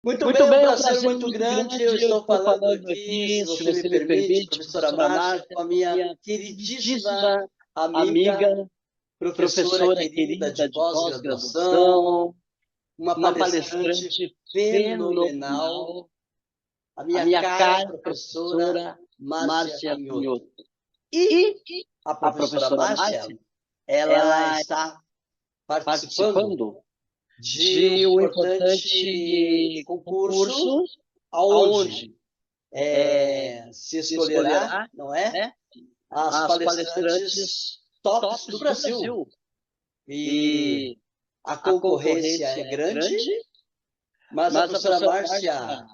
Muito Muito bem, um bem, é um prazer prazer muito muito grande. Eu grande. Eu estou estou falando falando aqui, se aqui, se você me você me permite, permite, professora professora Márcia, Márcia, com a com a minha minha queridíssima queridíssima amiga, amiga, professora professora querida de querida de pós-graduação, pós-graduação, uma uma palestrante palestrante fenomenal, fenomenal, a a minha minha cara cara professora professora Márcia Márcia Pinhoto. Pinhoto. E E a a professora professora Márcia, Márcia, ela ela está participando participando de um de um importante importante concurso, concurso, aonde aonde se se escolherá, escolherá, não é? né, As as palestrantes palestrantes tops do tops do Brasil. Brasil. E E a a concorrência concorrência é é grande, grande, mas a mas a professora professora Márcia, Márcia,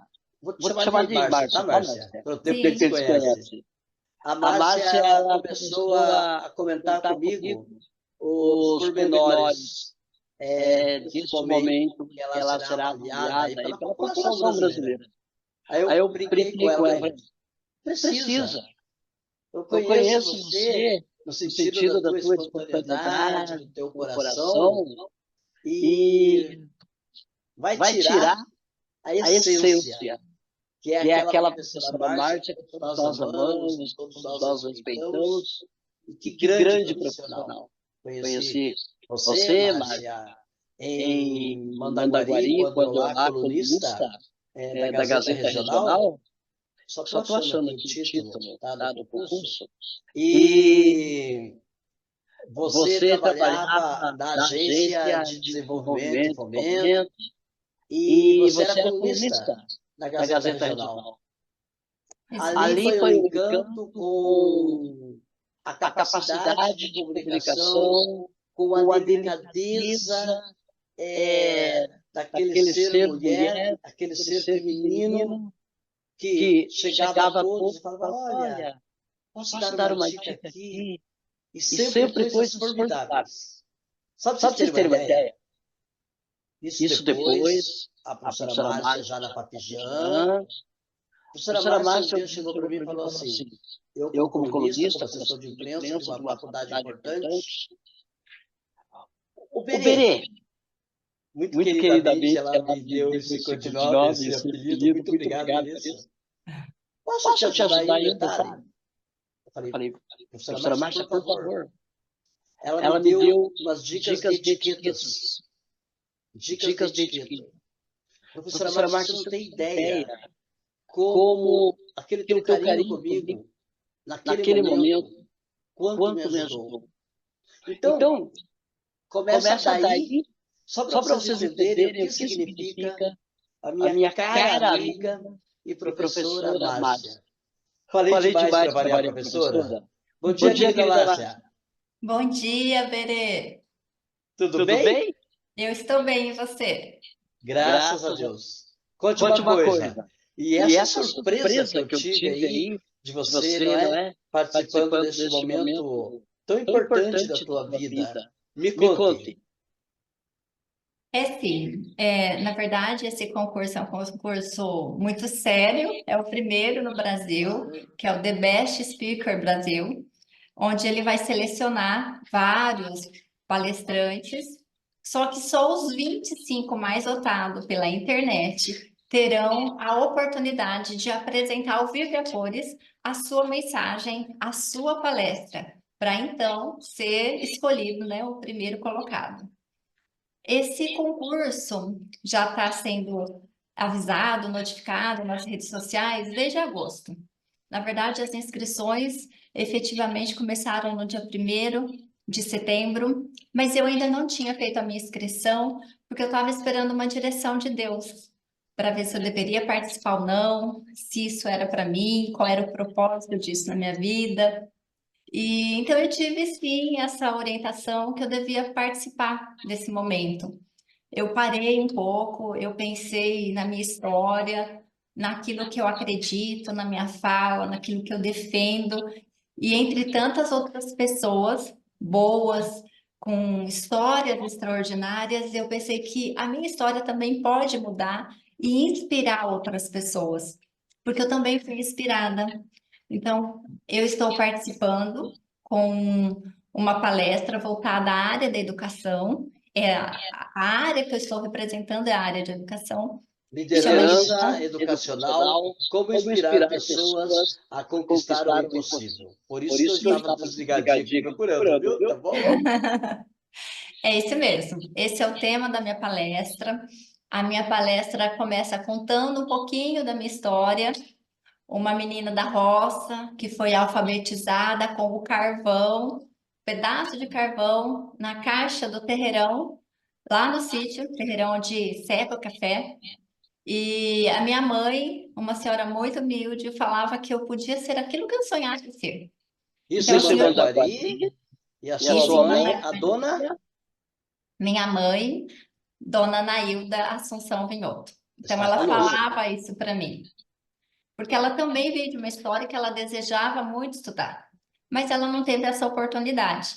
vou te vou te chamar chamar de de Márcia, tá, Márcia, tá, Márcia? Márcia? Pelo tempo que a gente Porque se eles conhece. conhecem. A A Márcia, Márcia, ela ela começou começou a a comentar comentar comigo comigo os os pormenores pormenores desse deste momento momento que que ela ela será será avaliada aí avaliada aí pela pela população população brasileira. brasileira. Aí Aí eu eu brinquei com brinquei ela, com ela, falei, falei, precisa. precisa. Eu Eu conheço conheço você você no no sentido da sentido da tua tua espontaneidade, do espontaneidade, teu do coração, coração, e e vai vai tirar tirar a a essência, essência, que é que é aquela aquela professora professora Márcia que Márcia que todos todos nós nós amamos, que amamos, que todos todos nós nós respeitamos, respeitamos, e e que que grande grande profissional. profissional. Conheci Conheci você, você, Márcia, Márcia, em em Mandaguari, Mandaguari, quando eu quando eu lá, lá, colunista colunista da da Gazeta Gazeta Regional, Regional, só estou só estou achando achando aqui o aqui o título, título, tá, do tá, do concurso, concurso. E e você você trabalhava trabalhava na na agência agência de de desenvolvimento e desenvolvimento e fomento, fomento, e e você era você era colunista colunista da da Gazeta Gazeta Regional. Regional. Isso Ali mesmo. Ali foi um foi um encanto encanto com com a a capacidade de capacidade de comunicação, comunicação, com a com a delicadeza delicadeza daquele daquele ser ser mulher, mulher, aquele aquele ser ser feminino, feminino, que que chegava a chegava a todos todos e e falava: falava, olha, olha, posso dar posso uma dar uma dica dica aqui? aqui? E E sempre sempre coisas coisas formidáveis. formidáveis. Só para Só vocês para vocês terem uma terem uma ideia, ideia, isso isso depois, depois, a a professora professora Márcia, Márcia, já na já na Papijã, a Papijã, a professora professora Márcia um Márcia dia chegou para chegou mim e para mim e falou falou assim: assim, eu, eu como como colunista, como colunista, como assessor de assessor de imprensa de imprensa uma de uma faculdade faculdade importante, importante, o o Berê, Berê, muito muito queridamente, queridamente, ela ela me me deu deu esse esse codinome, codinome, esse esse apelido. apelido, Muito muito obrigado por obrigado por isso. isso. Posso te Posso te ajudar aí ajudar um em um detalhe? detalhe? Eu falei, Falei, professora professora Márcia, Márcia, por por favor. favor. Ela me Ela me deu deu umas dicas de dicas de etiquetas. etiquetas, Dicas de dicas de etiqueta. etiqueta. Professora Professora Márcia, você Márcia, não você tem não tem ideia ideia como como aquele teu aquele teu carinho carinho comigo, comigo, naquele naquele momento, momento, quanto me quanto me ajudou. ajudou. Então, Então, começa começa daí, daí, só para só para vocês vocês entenderem o entenderem que o que significa significa a a minha minha cara cara amiga amiga e e professora professora Márcia. Márcia. Falei Falei demais para demais para variar, variar, professora? professora. Bom Bom dia, dia, querida querida Márcia. Márcia. Bom dia, Berê. Tudo Tudo bem? bem? Eu estou bem, e você? Graças a Graças a Deus. Conte Conte uma uma coisa. coisa. E E essa essa surpresa que surpresa eu que eu tive tive aí aí de de você, não você, não é? é? Participando Participando deste deste momento momento tão tão importante da importante da tua tua vida. vida. Me Me conte. conte. É sim, na verdade, esse concurso é um concurso muito sério, é o primeiro no Brasil, que é o The Best Speaker Brasil, onde ele vai selecionar vários palestrantes, só que só os 25 mais votados pela internet terão a oportunidade de apresentar ao vivo e a cores a sua mensagem, a sua palestra, para então ser escolhido, né, o primeiro colocado. Esse concurso já está sendo avisado, notificado nas redes sociais desde agosto. Na verdade, as inscrições efetivamente começaram no dia 1º de setembro, mas eu ainda não tinha feito a minha inscrição, porque eu estava esperando uma direção de Deus para ver se eu deveria participar ou não, se isso era para mim, qual era o propósito disso na minha vida. E então eu tive sim essa orientação que eu devia participar desse momento. Eu parei um pouco, eu pensei na minha história, naquilo que eu acredito, na minha fala, naquilo que eu defendo, e entre tantas outras pessoas boas, com histórias extraordinárias, eu pensei que a minha história também pode mudar e inspirar outras pessoas, porque eu também fui inspirada. Então, eu estou participando com uma palestra voltada à área da educação. A área que eu estou representando é a área de educação. Liderança educacional, como inspirar pessoas a conquistar o impossível. Por isso que eu estava desligadinho aqui procurando, viu? Tá bom? É isso mesmo. Esse é o tema da minha palestra. A minha palestra começa contando um pouquinho da minha história. Uma menina da roça que foi alfabetizada com o carvão, pedaço de carvão na caixa do terreirão, lá no sítio, terreirão onde seca o café. E a minha mãe, uma senhora muito humilde, falava que eu podia ser aquilo que eu sonhava ser. Isso Então, em assim, Mandaguari. E a Isso sua em mãe, a Mandaguari. dona? Minha mãe, Dona Nailda Assunção Vinhoto. Então, Está ela conosco. falava isso para mim. Porque ela também veio de uma história que ela desejava muito estudar, mas ela não teve essa oportunidade.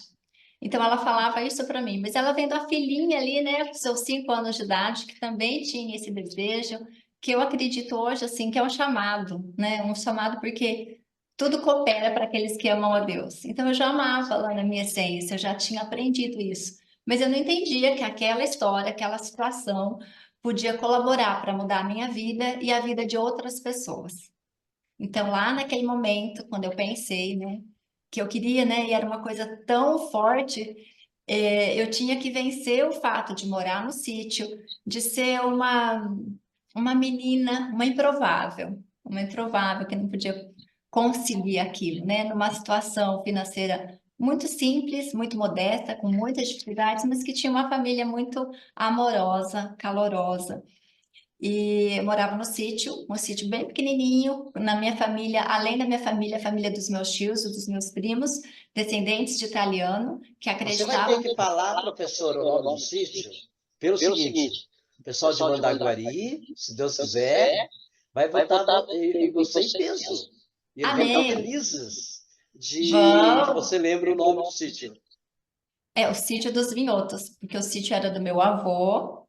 Então ela falava isso para mim, mas ela vendo a filhinha ali, né, com seus 5 anos de idade, que também tinha esse desejo, que eu acredito hoje assim que é um chamado, né, um chamado porque tudo coopera para aqueles que amam a Deus. Então eu já amava lá na minha essência, eu já tinha aprendido isso, mas eu não entendia que aquela história, aquela situação podia colaborar para mudar a minha vida e a vida de outras pessoas. Então, lá naquele momento, quando eu pensei, né, que eu queria, né, e era uma coisa tão forte, eu tinha que vencer o fato de morar no sítio, de ser uma menina, uma improvável que não podia conseguir aquilo, né, numa situação financeira muito simples, muito modesta, com muitas dificuldades, mas que tinha uma família muito amorosa, calorosa. E eu morava no sítio, um sítio bem pequenininho. Na minha família, além da minha família, a família dos meus tios, dos meus primos, descendentes de italiano, que Você vai ter acreditavam. que falar, professor, o nome do sítio, pelo seguinte: o pessoal de Mandaguari, se Deus quiser, vai votar em você em peso. E eles vão ficar Amém. felizes de que Vão. você lembre o nome do sítio. É o sítio dos Vinhotos, porque o sítio era do meu avô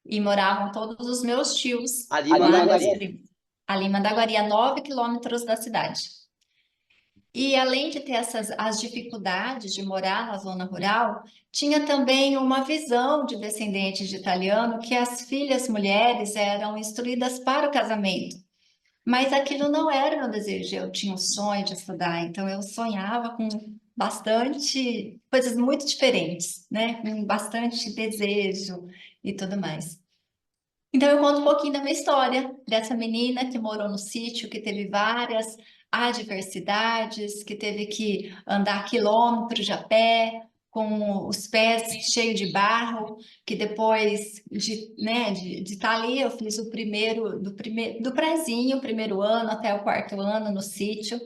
e moravam todos os meus tios Ali em lá, meus Mandaguari. primos, ali em Mandaguari, a 9 quilômetros da cidade. E além de ter as dificuldades de morar na zona rural, tinha também uma visão de descendentes de italiano que as filhas mulheres eram instruídas para o casamento. Mas aquilo não era o meu desejo, eu tinha um sonho de estudar, então eu sonhava com bastante coisas muito diferentes, né? Com bastante desejo e tudo mais. Então, eu conto um pouquinho da minha história, dessa menina que morou no sítio, que teve várias adversidades, que teve que andar quilômetros de a pé, com os pés cheios de barro, que depois de estar ali, eu fiz do prezinho, o primeiro ano até o quarto ano no sítio.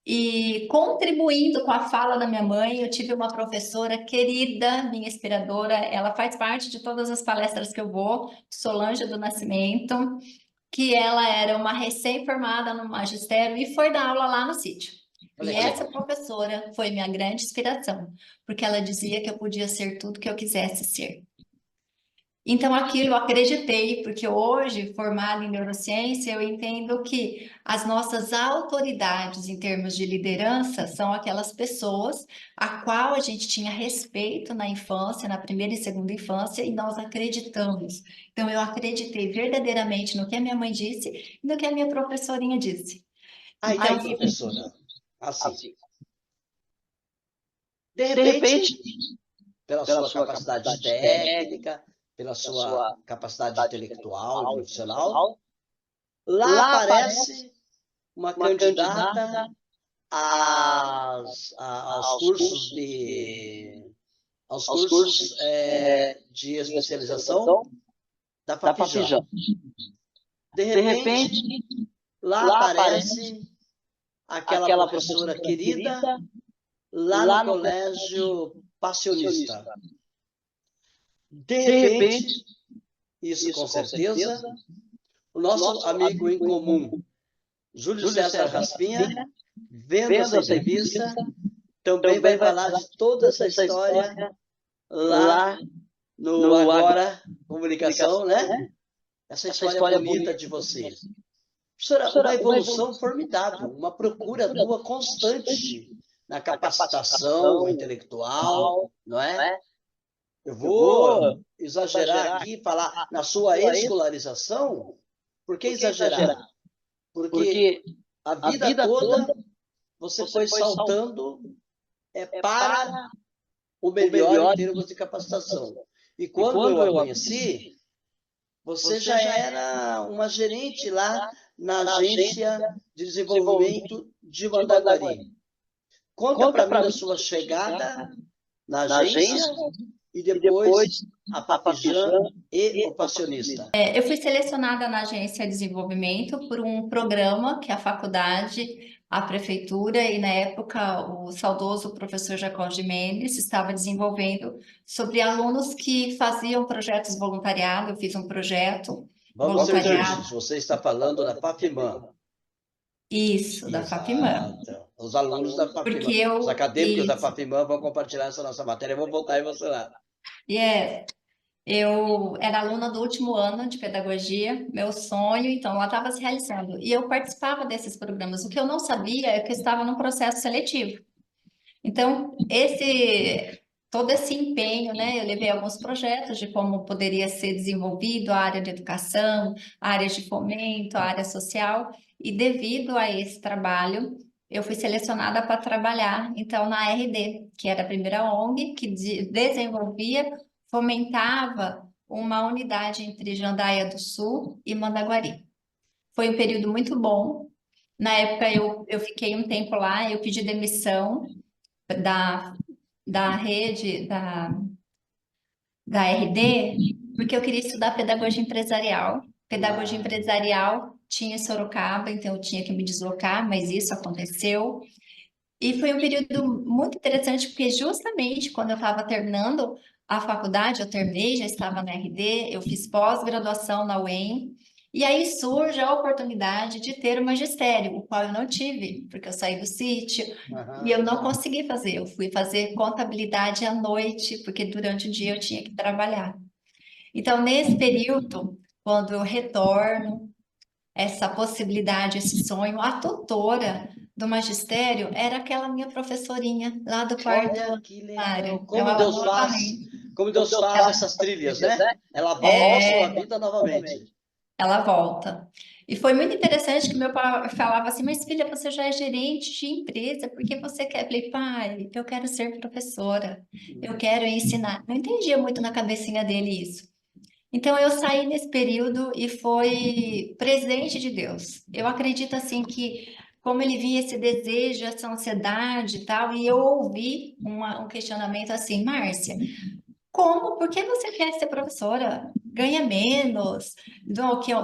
E contribuindo com a fala da minha mãe, eu tive uma professora querida, minha inspiradora, ela faz parte de todas as palestras que eu vou, Solange do Nascimento, que ela era uma recém-formada no magistério e foi dar aula lá no sítio. Olha E que essa legal. professora foi minha grande inspiração, porque ela dizia que eu podia ser tudo que eu quisesse ser. Então, aquilo eu acreditei, porque hoje, formada em neurociência, eu entendo que as nossas autoridades em termos de liderança são aquelas pessoas a qual a gente tinha respeito na infância, na primeira e segunda infância, e nós acreditamos. Então, eu acreditei verdadeiramente no que a minha mãe disse e no que a minha professorinha disse. Então, Então, professora, assim, de repente, pela sua capacidade técnica, pela sua capacidade intelectual e profissional, lá aparece uma candidata aos cursos de especialização da Fapijão. De repente, lá aparece aquela professora querida lá no colégio passionista. De repente, isso com certeza, o nosso amigo em comum, Júlio César Raspinha, vendo essa entrevista, também vai falar de toda essa história lá no Agora Comunicação, né? Essa história bonita de vocês. Professora, uma evolução formidável, uma procura tua constante na capacitação intelectual, não é? Eu Eu vou vou exagerar aqui e falar na sua escolarização. Por que Por que exagerar? exagerar? Porque Porque a a vida vida toda toda você você foi foi saltando saltando para para o o melhor em melhor. termos de capacitação. E E quando eu quando a eu a conheci, conheci, você você já já era uma gerente lá era na na agência agência de de desenvolvimento desenvolvimento de de Mandaguari. Mandaguari. Conta Conta para mim para da mim sua chegada na na agência agência e e depois depois a a Papijã Papijã e o e o Passionista. Eu fui selecionada na agência de desenvolvimento por um programa que a faculdade, a prefeitura e, na época, o saudoso professor Jacó de Mendes estava desenvolvendo sobre alunos que faziam projetos voluntariado. Eu fiz um projeto Vamos ser voluntariado, justos, você está falando da Fafimã. isso, da FAPIMAN, Exato. Os alunos da porque Fafimã, os eu, acadêmicos da isso, Fafimã vão compartilhar essa nossa matéria. Eu vou voltar e você lá. yes. Eu era aluna do último ano de pedagogia, meu sonho, então, lá estava se realizando. E eu participava desses programas. O que eu não sabia é que eu estava num processo seletivo. Então, todo esse empenho, né? Eu levei alguns projetos de como poderia ser desenvolvido a área de educação, a área de fomento, a área social, e devido a esse trabalho, eu fui selecionada para trabalhar, então, na RD, que era a primeira ONG que desenvolvia, fomentava uma unidade entre Jandaia do Sul e Mandaguari. Foi um período muito bom. Na época, eu fiquei um tempo lá, eu pedi demissão da, da rede, da RD, porque eu queria estudar pedagogia empresarial. Pedagogia Ah, empresarial tinha em Sorocaba, então eu tinha que me deslocar, mas isso aconteceu. E foi um período muito interessante, porque justamente quando eu estava terminando a faculdade, eu terminei, já estava na RD, eu fiz pós-graduação na UEM, e aí surge a oportunidade de ter o magistério, o qual eu não tive, porque eu saí do sítio e eu não aham. consegui fazer. Eu fui fazer contabilidade à noite, porque durante o dia eu tinha que trabalhar. Então, nesse período, quando eu retorno, essa possibilidade, esse sonho. A tutora do magistério era aquela minha professorinha lá do quarto Olha ano que primário. legal. Então, Como ela Deus faz, novamente, como Deus faz ela, essas trilhas, trilhas, né? né? Ela volta à sua é, vida novamente. ela volta. E foi muito interessante que meu pai falava assim, mas filha, você já é gerente de empresa, por que você quer? Eu falei, pai, eu quero ser professora, eu quero ensinar. Não entendia muito na cabecinha dele isso. Então eu saí nesse período e foi presente de Deus. Eu acredito assim que como ele via esse desejo, essa ansiedade e tal, e eu ouvi um questionamento assim, Márcia, como? Por que você quer ser professora? Ganha menos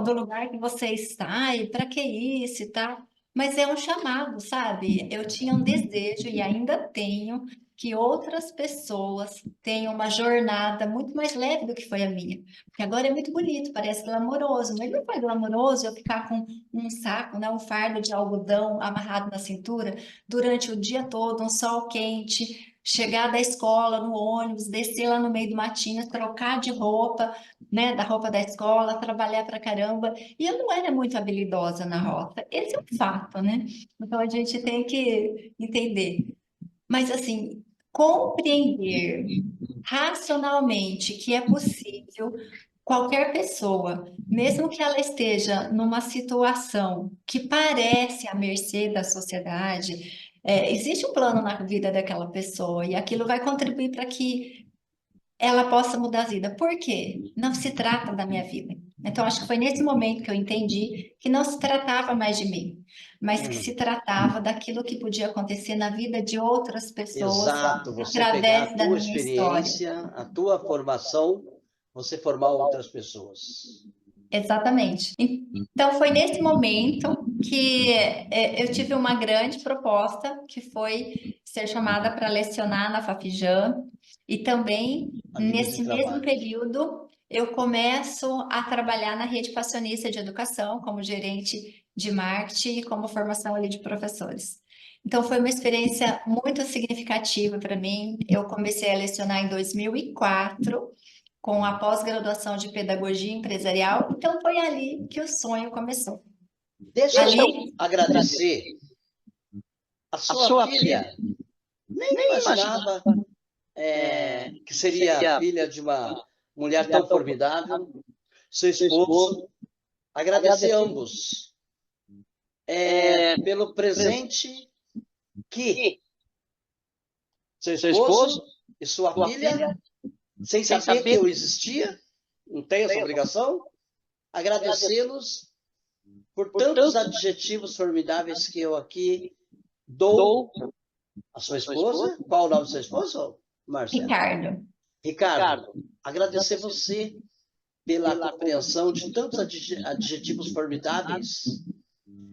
do lugar que você está, e para que isso e tal? Mas é um chamado, sabe? Eu tinha um desejo e ainda tenho que outras pessoas tenham uma jornada muito mais leve do que foi a minha. Porque agora é muito bonito, parece glamouroso, mas não foi glamouroso eu ficar com um saco, né, um fardo de algodão amarrado na cintura durante o dia todo, um sol quente, chegar da escola no ônibus, descer lá no meio do matinho, trocar de roupa, né, da roupa da escola, trabalhar pra caramba. E eu não era muito habilidosa na rota. Esse é um fato, né? Então a gente tem que entender. Mas assim, compreender racionalmente que é possível qualquer pessoa, mesmo que ela esteja numa situação que parece à mercê da sociedade, existe um plano na vida daquela pessoa e aquilo vai contribuir para que ela possa mudar a vida. Por quê? Não se trata da minha vida. Então, acho que foi nesse momento que eu entendi que não se tratava mais de mim, mas que se Hum, tratava daquilo que podia acontecer na vida de outras pessoas exato. Você pegar a através da tua minha história. experiência, a tua formação, você formar outras pessoas. Exatamente. Então, foi nesse momento que eu tive uma grande proposta, que foi ser chamada para lecionar na Fafijam, e também, A nível de nesse mesmo trabalho. período, eu começo a trabalhar na rede passionista de educação, como gerente de marketing e como formação ali de professores. Então, foi uma experiência muito significativa para mim. Eu comecei a lecionar em 2004 com a pós-graduação de pedagogia empresarial, então foi ali que o sonho começou. Deixa eu Ali, agradecer. A A sua sua filha filha nem nem imaginava imaginava que seria filha de uma mulher tão formidável, seu esposo, agradecer a ambos pelo presente que seu esposo e sua filha, sem saber que eu existia, não tenho essa obrigação, agradecê-los por tantos adjetivos formidáveis que eu aqui dou à sua esposa. Qual o nome do seu esposo, Márcia? Ricardo, agradecer você pela compreensão de tantos adjetivos formidáveis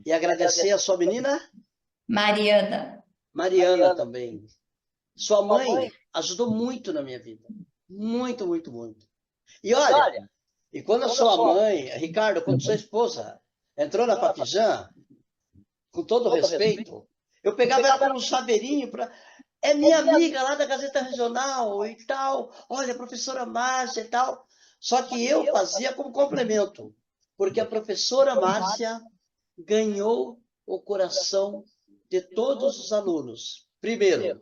e agradecer a sua menina? Mariana também. Sua mãe ajudou muito na minha vida. Muito, muito, muito. E olha, e quando a sua mãe, Ricardo, quando sua esposa entrou na Fafijam, com todo respeito, eu pegava ela como um chaveirinho para... É minha amiga lá da Gazeta Regional e tal. Olha, a professora Márcia e tal. Só que eu fazia como complemento, porque a professora Márcia ganhou o coração de todos os alunos. Primeiro,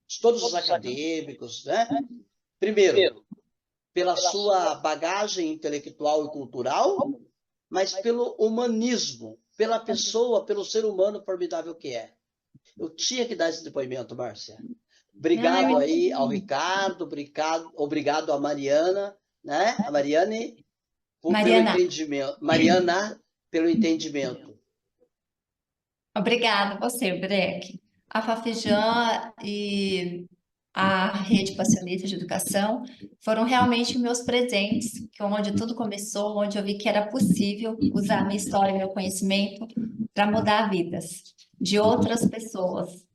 de todos os acadêmicos, né? Primeiro, pela sua bagagem intelectual e cultural, mas pelo humanismo, pela pessoa, pelo ser humano formidável que é. Eu tinha que dar esse depoimento, Márcia. Obrigado aí ao Ricardo, obrigado à Mariana, né? A Mariane, pelo entendimento. Mariana, pelo entendimento. Obrigada a você, Breck. A Fafijam e a Rede Passionista de Educação foram realmente meus presentes, que onde tudo começou, onde eu vi que era possível usar minha história e meu conhecimento para mudar vidas de outras pessoas.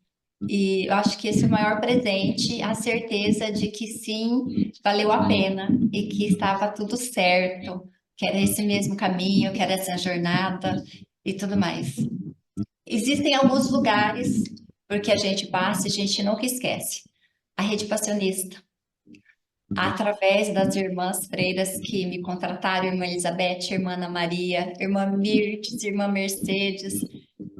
E eu acho que esse é o maior presente, a certeza de que sim, valeu a pena e que estava tudo certo, que era esse mesmo caminho, que era essa jornada e tudo mais. Existem alguns lugares, porque a gente passa e a gente nunca esquece. A Rede Passionista, através das irmãs freiras que me contrataram, irmã Elizabeth, irmã Ana Maria, irmã Mirtes, irmã Mercedes,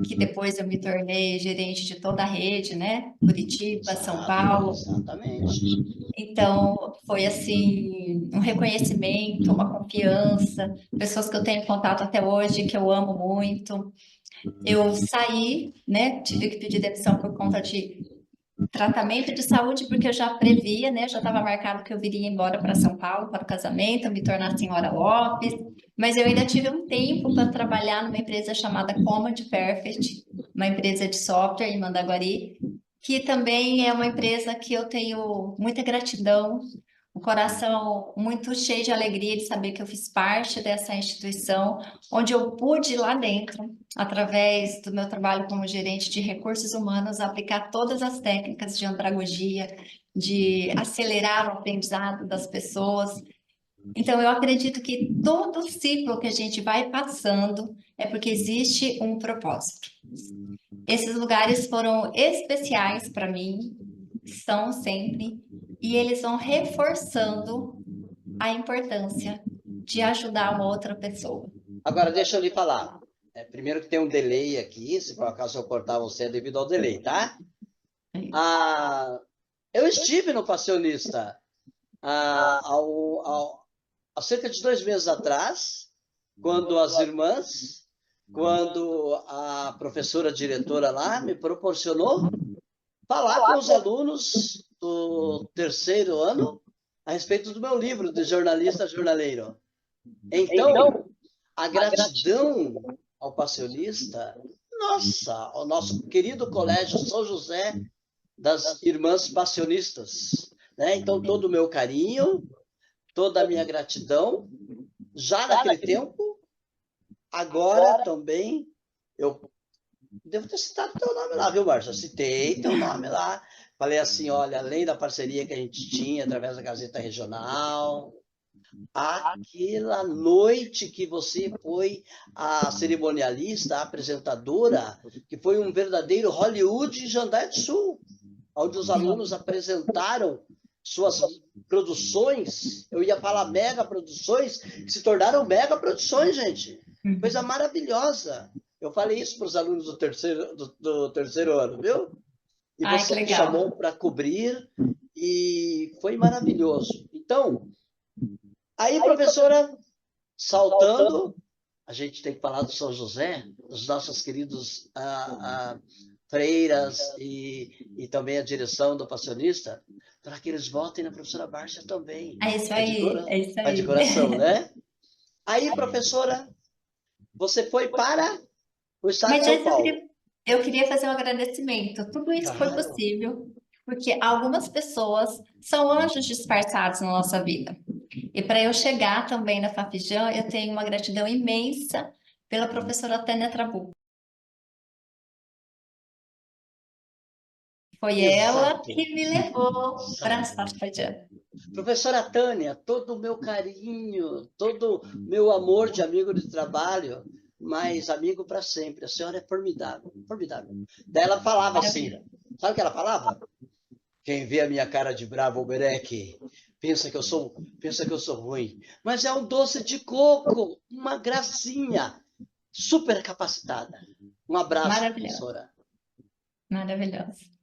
que depois eu me tornei gerente de toda a rede, né? Curitiba, São Paulo. Exatamente. Então, foi assim, um reconhecimento, uma confiança, pessoas que eu tenho contato até hoje, que eu amo muito. Eu saí, né? Tive que pedir demissão por conta de tratamento de saúde, porque eu já previa, né? Já estava marcado que eu viria embora para São Paulo para o casamento, me tornar a senhora Lopes, mas eu ainda tive um tempo para trabalhar numa empresa chamada Command Perfect, uma empresa de software em Mandaguari, que também é uma empresa que eu tenho muita gratidão, um coração muito cheio de alegria de saber que eu fiz parte dessa instituição, onde eu pude lá dentro, através do meu trabalho como gerente de recursos humanos, aplicar todas as técnicas de andragogia, de acelerar o aprendizado das pessoas. Então, eu acredito que todo ciclo que a gente vai passando é porque existe um propósito. Esses lugares foram especiais para mim, são sempre, e eles vão reforçando a importância de ajudar uma outra pessoa. Agora, deixa eu lhe falar. Primeiro que tem um delay aqui, se por acaso eu cortar você é devido ao delay, tá? Eu estive no Passionista há cerca de 2 meses atrás, quando a professora diretora lá me proporcionou falar com os alunos do 3º ano a respeito do meu livro de jornalista jornaleiro. Então, a gratidão ao Passionista, nossa, ao nosso querido colégio São José das Irmãs Passionistas, né? Então, todo o meu carinho, toda a minha gratidão, já naquele tempo, agora também, eu devo ter citado teu nome lá, viu, Márcia? Eu citei teu nome lá, falei assim, olha, além da parceria que a gente tinha através da Gazeta Regional, aquela noite que você foi a cerimonialista, a apresentadora, que foi um verdadeiro Hollywood em Jandai do Sul, onde os alunos apresentaram suas produções, eu ia falar mega produções, que se tornaram mega produções, gente. Coisa maravilhosa. Eu falei isso para os alunos do terceiro ano, viu? E você me chamou para cobrir, e foi maravilhoso. Então, aí, professora, saltando, a gente tem que falar do São José, dos nossos queridos freiras e também a direção do Passionista, para que eles votem na professora Márcia também. É isso aí, é isso Vai de aí. coração, né? Aí, professora, você foi para o estado de Mas São antes Paulo. eu queria fazer um agradecimento. Tudo isso foi Claro. possível porque algumas pessoas são anjos disfarçados na nossa vida. E para eu chegar também na Fafijam, eu tenho uma gratidão imensa pela professora Tânia Trabuco. Foi ela Exato. que me levou para a Exato. Fafijam. Professora Tânia, todo o meu carinho, todo o meu amor de amigo de trabalho, mas amigo para sempre. A senhora é formidável, formidável. Daí ela falava assim, sabe o que ela falava? Quem vê a minha cara de bravo, Albereque, pensa que eu sou ruim. Mas é um doce de coco, uma gracinha, super capacitada. Um abraço, Maravilhosa, professora. maravilhosa.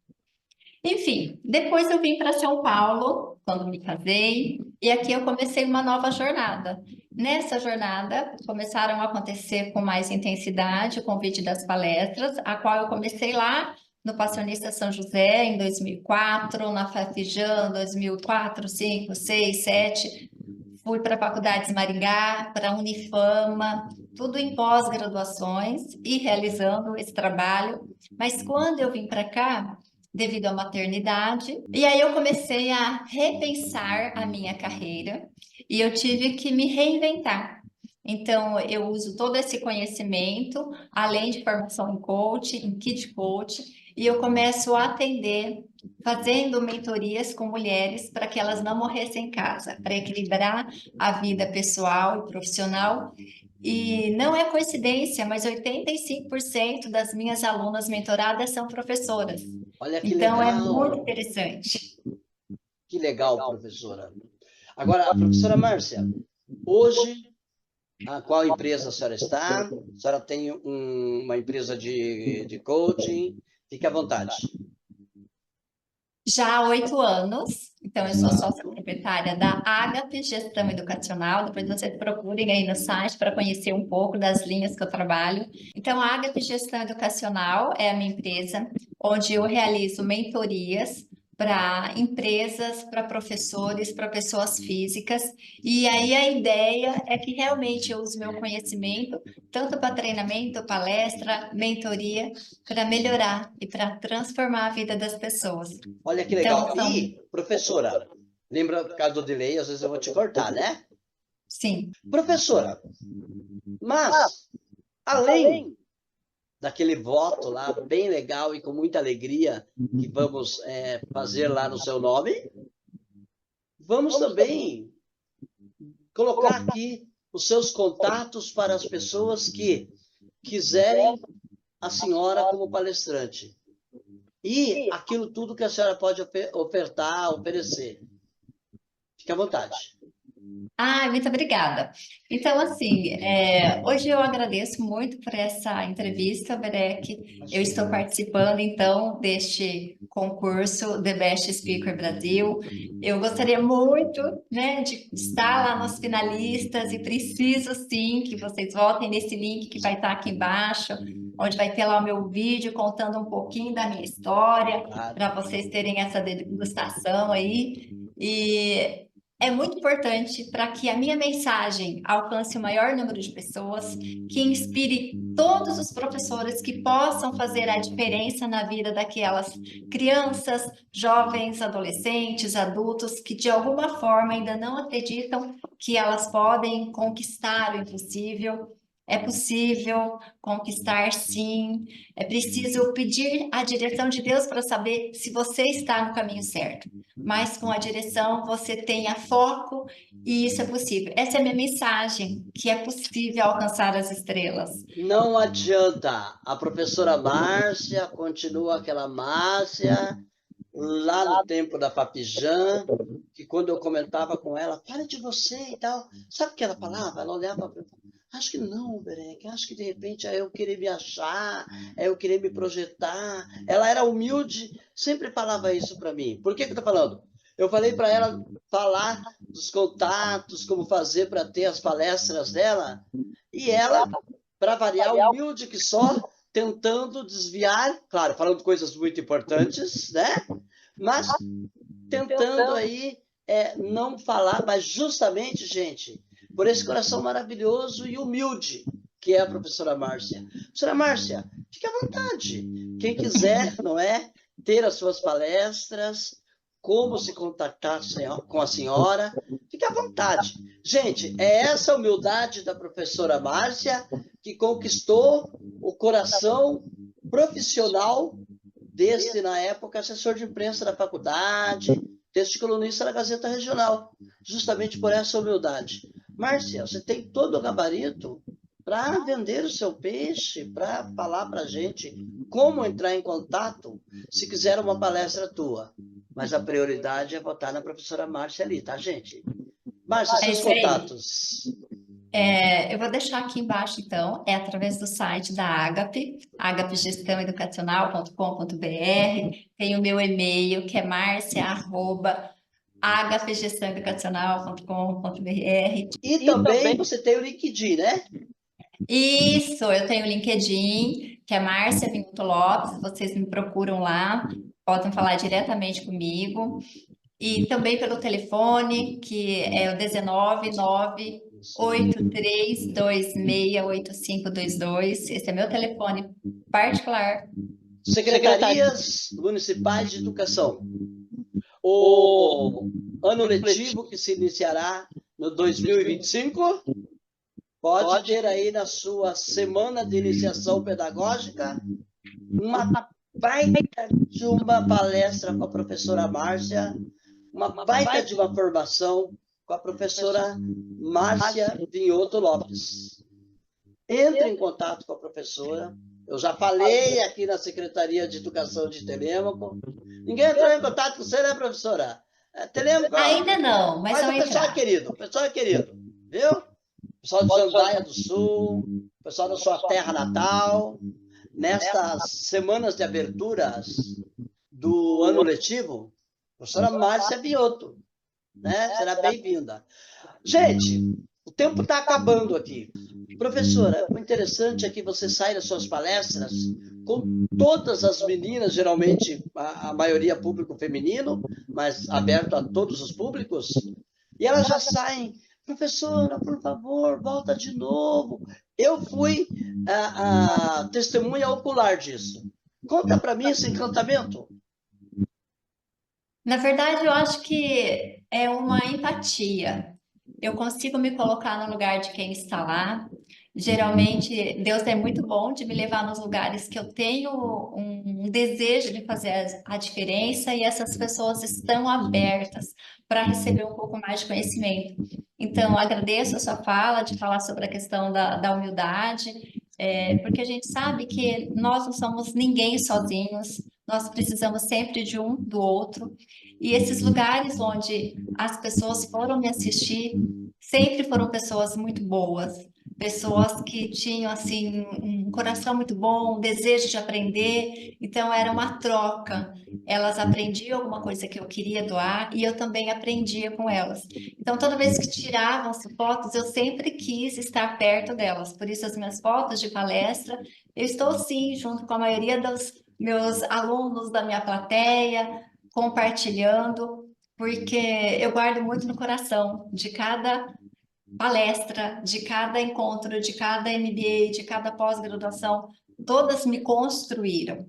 Enfim, depois eu vim para São Paulo, quando me casei, e aqui eu comecei uma nova jornada. Nessa jornada, começaram a acontecer com mais intensidade o convite das palestras, a qual eu comecei lá no Passionista São José, em 2004, na FAFIJAM, 2004, 5, 6, 7. Fui para a Faculdade de Maringá, para a Unifama, tudo em pós-graduações e realizando esse trabalho. Mas quando eu vim para cá, devido à maternidade. E aí eu comecei a repensar a minha carreira e eu tive que me reinventar. Então, eu uso todo esse conhecimento, além de formação em coach, em kid coach, e eu começo a atender, fazendo mentorias com mulheres para que elas não morressem em casa, para equilibrar a vida pessoal e profissional. E não é coincidência, mas 85% das minhas alunas mentoradas são professoras. Olha que Então, é muito legal, interessante. que legal, professora. Agora, a professora Márcia, hoje, a qual empresa a senhora está? A senhora tem uma empresa de coaching? Fique à vontade. Já há 8 anos, então eu sou sócia Exato. proprietária da Agape Gestão Educacional. Depois vocês procurem aí no site para conhecer um pouco das linhas que eu trabalho. Então, a Agape Gestão Educacional é a minha empresa, onde eu realizo mentorias para empresas, para professores, para pessoas físicas. E aí a ideia é que realmente eu use meu conhecimento, tanto para treinamento, palestra, mentoria, para melhorar e para transformar a vida das pessoas. Olha que Então, legal. E, professora, lembra por causa do delay, às vezes eu vou te cortar, né? sim. Professora, mas, além daquele voto lá, bem legal e com muita alegria, que vamos fazer lá no seu nome, vamos também colocar aqui os seus contatos para as pessoas que quiserem a senhora como palestrante. E aquilo tudo que a senhora pode ofertar, oferecer. Fique à vontade. Ah, muito obrigada. Então, assim, hoje eu agradeço muito por essa entrevista, Berek. Eu estou participando, então, deste concurso The Best Speaker Brasil. Eu gostaria muito, né, de estar lá nos finalistas e preciso, sim, que vocês votem nesse link que vai estar aqui embaixo, onde vai ter lá o meu vídeo contando um pouquinho da minha história, para vocês terem essa degustação aí. E é muito importante para que a minha mensagem alcance o maior número de pessoas, que inspire todos os professores que possam fazer a diferença na vida daquelas crianças, jovens, adolescentes, adultos que de alguma forma ainda não acreditam que elas podem conquistar o impossível. É possível conquistar, sim. É preciso pedir a direção de Deus para saber se você está no caminho certo. Mas com a direção você tenha foco e isso é possível. Essa é a minha mensagem, que é possível alcançar as estrelas. Não adianta. A professora Márcia continua aquela Márcia, lá no tempo da Papijã, que quando eu comentava com ela, fale de você e tal. Sabe o que ela falava? Ela olhava para mim, acho que não, Berek, acho que de repente é eu querer me achar, é eu querer me projetar. Ela era humilde, sempre falava isso para mim. Por que eu estou falando? Eu falei para ela falar dos contatos, como fazer para ter as palestras dela, e ela, para variar, humilde que só, tentando desviar, claro, falando coisas muito importantes, né? Mas tentando aí não falar, mas justamente, gente, por esse coração maravilhoso e humilde que é a professora Márcia. Professora Márcia, fique à vontade. Quem quiser, não é, ter as suas palestras, como se contactar com a senhora, fique à vontade. Gente, é essa humildade da professora Márcia que conquistou o coração profissional desse, na época, assessor de imprensa da faculdade, deste colunista da Gazeta Regional, justamente por essa humildade. Márcia, você tem todo o gabarito para vender o seu peixe, para falar para a gente como entrar em contato se quiser uma palestra tua. Mas a prioridade é votar na professora Márcia ali, tá, gente? Márcia, É seus isso aí. contatos. Eu vou deixar aqui embaixo, então, é através do site da Agape, agapegestãoeducacional.com.br. Tem o meu e-mail, que é marcia@agapegestãoeducacional.com.br. E também você tem o LinkedIn, né? Isso, eu tenho o LinkedIn, que é Márcia Vinto Lopes, vocês me procuram lá, podem falar diretamente comigo. E também pelo telefone, que é o 19983268522. Esse é meu telefone particular. Secretarias Municipais de Educação. O ano letivo que se iniciará no 2025 pode ter aí na sua semana de iniciação pedagógica uma baita de uma palestra com a professora Márcia, uma baita de uma formação com a professora Márcia Vinhoto Lopes. Entre em contato com a professora. Eu já falei aqui na Secretaria de Educação de Telêmaco. Ninguém entrou em contato com você, né, professora? Telêmaco, Ainda não, mas mas vão o pessoal é entrar. querido, o pessoal é querido, viu? Pessoal de Jandaia do Sul, pessoal da sua terra natal, nestas semanas de aberturas do ano letivo, professora Márcia Biotto, né? Será bem-vinda. Gente, o tempo está acabando aqui. Professora, o interessante é que você sai das suas palestras com todas as meninas, geralmente a maioria público feminino, mas aberto a todos os públicos, e elas já saem, professora, por favor, volta de novo. Eu fui a testemunha ocular disso. Conta para mim esse encantamento. Na verdade, eu acho que é uma empatia. Eu consigo me colocar no lugar de quem está lá. Geralmente, Deus é muito bom de me levar nos lugares que eu tenho um desejo de fazer a diferença e essas pessoas estão abertas para receber um pouco mais de conhecimento. Então, agradeço a sua fala de falar sobre a questão da humildade, porque a gente sabe que nós não somos ninguém sozinhos, nós precisamos sempre de um do outro. E esses lugares onde as pessoas foram me assistir sempre foram pessoas muito boas, pessoas que tinham assim um coração muito bom, um desejo de aprender. Então era uma troca. Elas aprendiam alguma coisa que eu queria doar e eu também aprendia com elas. Então toda vez que tiravam as fotos, eu sempre quis estar perto delas. Por isso as minhas fotos de palestra, eu estou sim junto com a maioria dos meus alunos da minha plateia, compartilhando, porque eu guardo muito no coração de cada palestra, de cada encontro, de cada MBA, de cada pós-graduação, todas me construíram.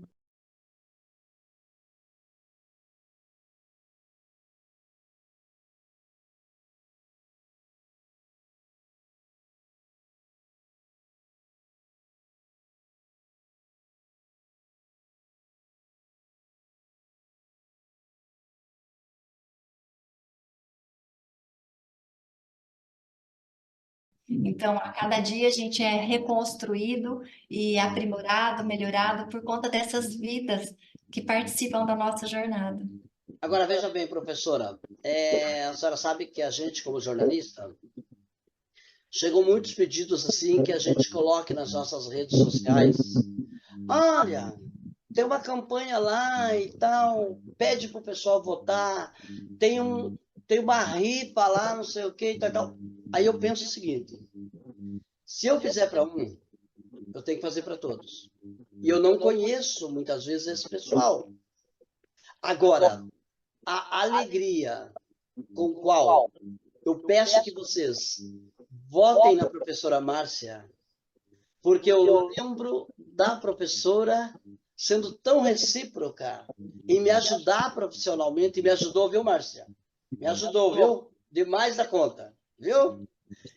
Então, a cada dia a gente é reconstruído e aprimorado, melhorado por conta dessas vidas que participam da nossa jornada. Agora, veja bem, professora, a senhora sabe que a gente, como jornalista, chegam muitos pedidos assim que a gente coloque nas nossas redes sociais. Olha, tem uma campanha lá e tal, pede para o pessoal votar, tem uma rifa lá, não sei o que e tal. Aí eu penso o seguinte, se eu fizer para um, eu tenho que fazer para todos. E eu não conheço, muitas vezes, esse pessoal. Agora, a alegria com qual eu peço que vocês votem na professora Márcia, porque eu lembro da professora sendo tão recíproca em me ajudar profissionalmente, e me ajudou, viu, Márcia? Me ajudou, viu? Demais da conta, viu?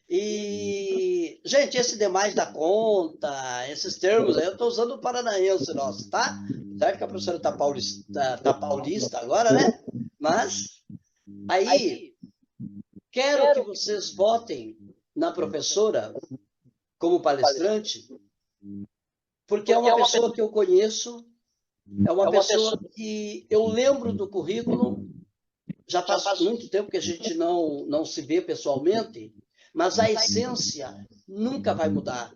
E, gente, esse demais da conta, esses termos aí, eu estou usando o paranaense nosso, tá? Certo que a professora tá paulista agora, né? Mas, aí, quero que vocês votem na professora como palestrante, porque é uma pessoa que eu conheço, é uma pessoa que eu lembro do currículo, já faz muito tempo que a gente não se vê pessoalmente, mas a essência nunca vai mudar.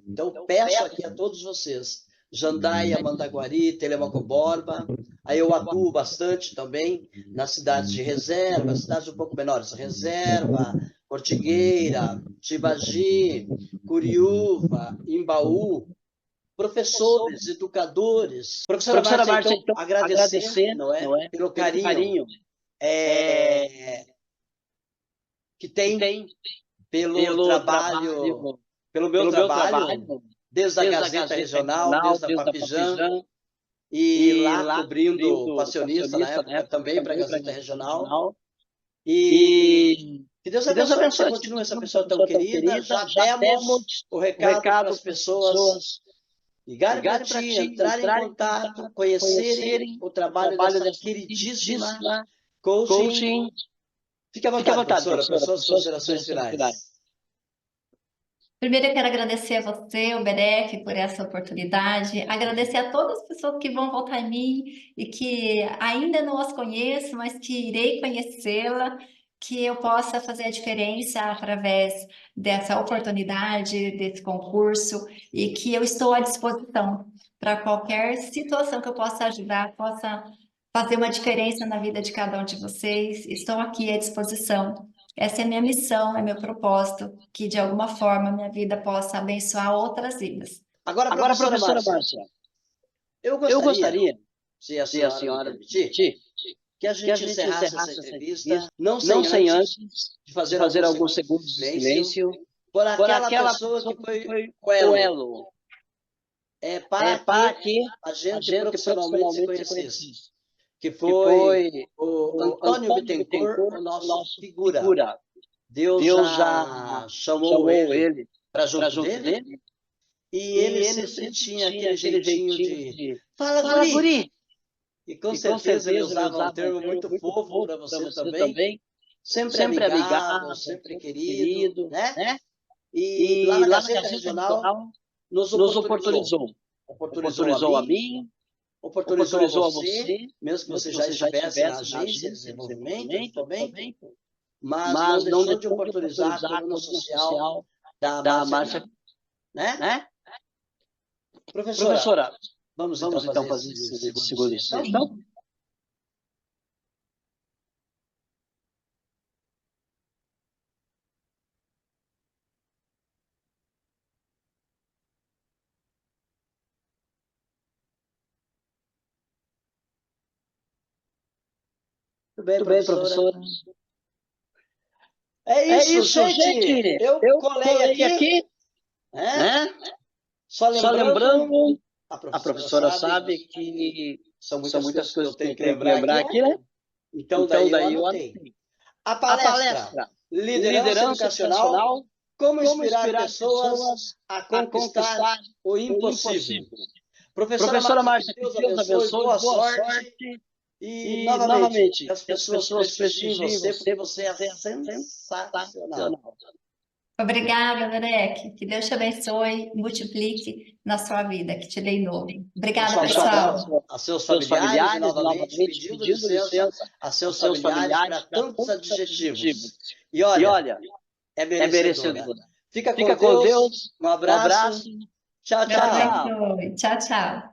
Então, peço aqui a todos vocês, Jandaia, Mandaguari, Telemaco Borba, aí eu atuo bastante também nas cidades de reserva, cidades um pouco menores, Reserva, Ortigueira, Tibagi, Curiúva, Imbaú, professores, educadores. Professora Márcia, então, agradecer, não é, pelo carinho que tem pelo trabalho, pelo meu trabalho, desde a Gazeta Regional, desde a Papijã, e lá cobrindo o Passionista na época, também para a Gazeta Regional. E que Deus abençoe, que você continue essa pessoa tão querida. Já demos o recado para as pessoas ligarem para ti, entrarem em contato, conhecerem o trabalho dessa queridíssima coaching. Fique à vontade, professora, para suas considerações finais. Primeiro, eu quero agradecer a você, o Berec, por essa oportunidade. Agradecer a todas as pessoas que vão votar em mim e que ainda não as conheço, mas que irei conhecê-la, que eu possa fazer a diferença através dessa oportunidade, desse concurso, e que eu estou à disposição para qualquer situação que eu possa ajudar, possa fazer uma diferença na vida de cada um de vocês. Estou aqui à disposição. Essa é a minha missão, é meu propósito, que de alguma forma minha vida possa abençoar outras vidas. Agora, professora Márcia, eu gostaria, se a senhora me permitir, que a gente encerrasse essa entrevista, não sem antes de fazer alguns segundos de silêncio por aquela pessoa que foi o elo, para que a gente profissionalmente se conhecesse, que foi o Antônio Bittencourt, o nosso figura. Deus já chamou ele para junto dele, e ele sempre tinha aquele jeitinho de fala, guri! E com certeza ele usava um termo muito fofo para você também, sempre amigável, sempre querido, né? E lá na Gazeta Regional nos oportunizou a mim, oportunizou a você, mesmo que você já estivesse na agência de desenvolvimento também, mas não deixou de oportunizar a coluna social da Márcia, né? Professora, vamos então fazer esse segundo lição. Então, muito bem, professora. É isso, gente. Eu colei aqui, né? Só lembrando, a professora sabe que são muitas coisas que eu tenho que lembrar aqui, né? Então, daí eu anotei. A palestra Liderança Educacional, como inspirar pessoas a conquistar o impossível. Professora Márcia, que Deus abençoe, boa sorte. E, novamente, que as pessoas prestigiem você, porque você é sensacional. Obrigada, Berec. Que Deus te abençoe, multiplique na sua vida, que te dê em novo. Obrigada, pessoal. A seus familiares, novamente, pedindo licença a seus familiares para tantos adjetivos. E olha, é merecedora. Fica com Deus. Um abraço. Tchau, tchau. Tchau, tchau.